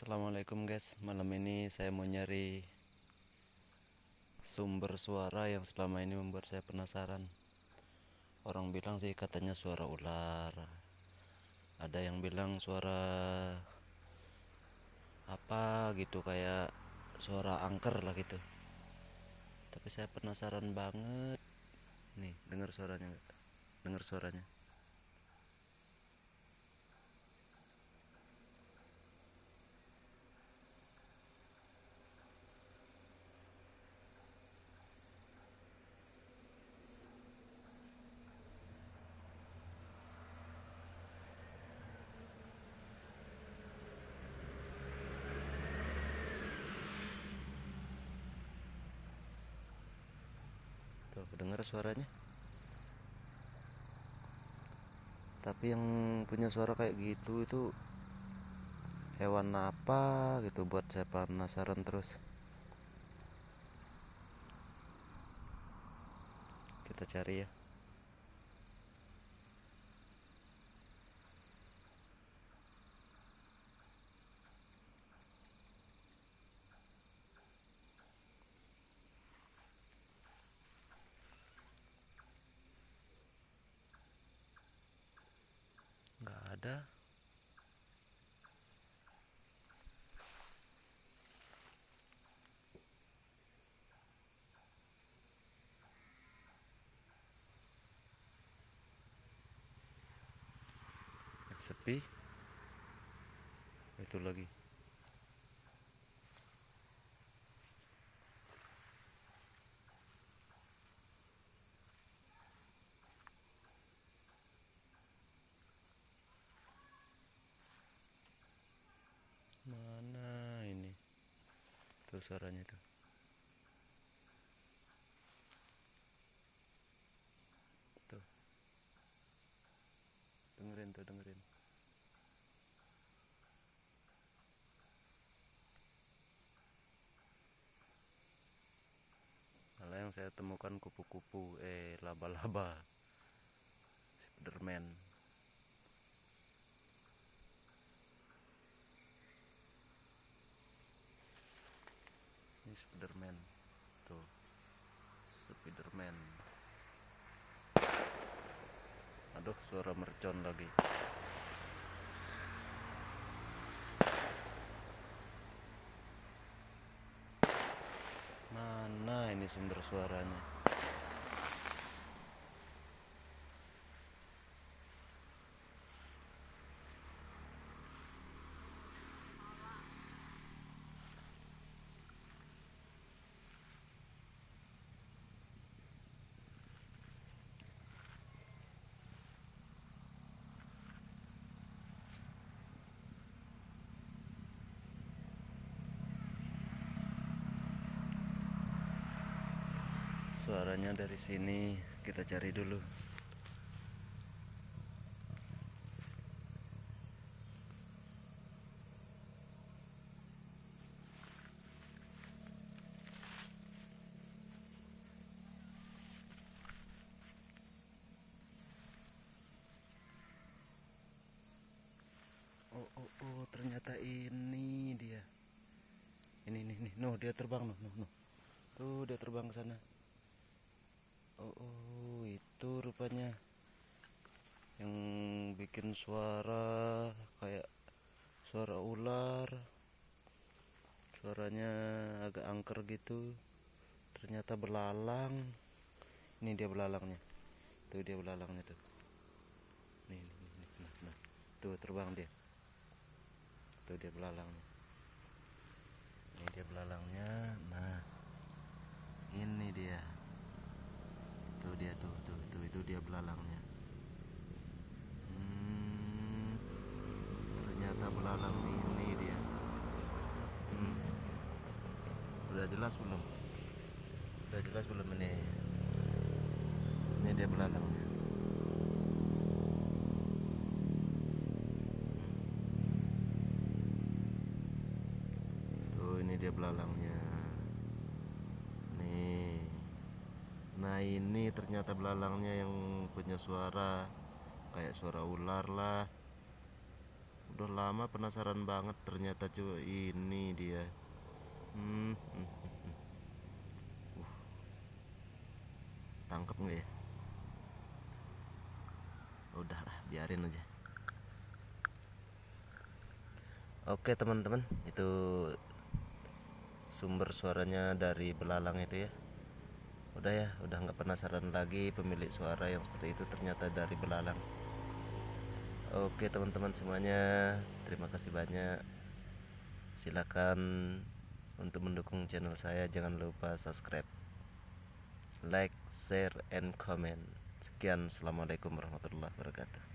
Assalamualaikum guys, malam ini saya mau nyari sumber suara yang selama ini membuat saya penasaran. Orang bilang sih katanya suara ular, ada yang bilang suara apa gitu, kayak suara angker lah gitu. Tapi saya penasaran banget. Nih, dengar suaranya nggak? Dengar suaranya. Tuh, dengar suaranya. Tapi yang punya suara kayak gitu itu hewan apa gitu, buat saya penasaran terus. Kita cari ya. Nggak ada. Sepi. Itu lagi. Mana ini? Tuh suaranya tuh. Tuh, dengerin tuh, dengerin. Malah yang saya temukan kupu-kupu, laba-laba, Spiderman. Ini Spiderman. Tuh, Spiderman. Aduh, suara mercon lagi. Mana ini sumber suaranya? Suaranya dari sini, kita cari dulu. Oh, ternyata ini dia. Ini, no, dia terbang, no. Tuh, dia terbang ke sana. Itu rupanya yang bikin suara kayak suara ular. Suaranya agak angker gitu. Ternyata belalang. Ini dia belalangnya. Tuh dia belalangnya tuh. Nih. Nah. Tuh terbang dia. Tuh dia belalangnya. Ini dia belalangnya. Nah, ini dia. Tuh dia tuh itu dia belalangnya. Ternyata belalang ini dia. Udah jelas belum? Udah jelas belum ini? Ini dia belalangnya. Tuh ini dia belalangnya. Nih. Nah ini ternyata belalangnya yang punya suara kayak suara ular lah. Udah lama penasaran banget, ternyata coba ini dia. Hmm, hmm, hmm. Tangkep nggak ya? Udahlah, biarin aja. Oke teman-teman, itu sumber suaranya dari belalang itu ya. Udah ya, udah nggak penasaran lagi pemilik suara yang seperti itu ternyata dari belalang. Oke teman-teman semuanya, terima kasih banyak. Silakan untuk mendukung channel saya, jangan lupa subscribe, like, share, and comment. Sekian, assalamualaikum warahmatullahi wabarakatuh.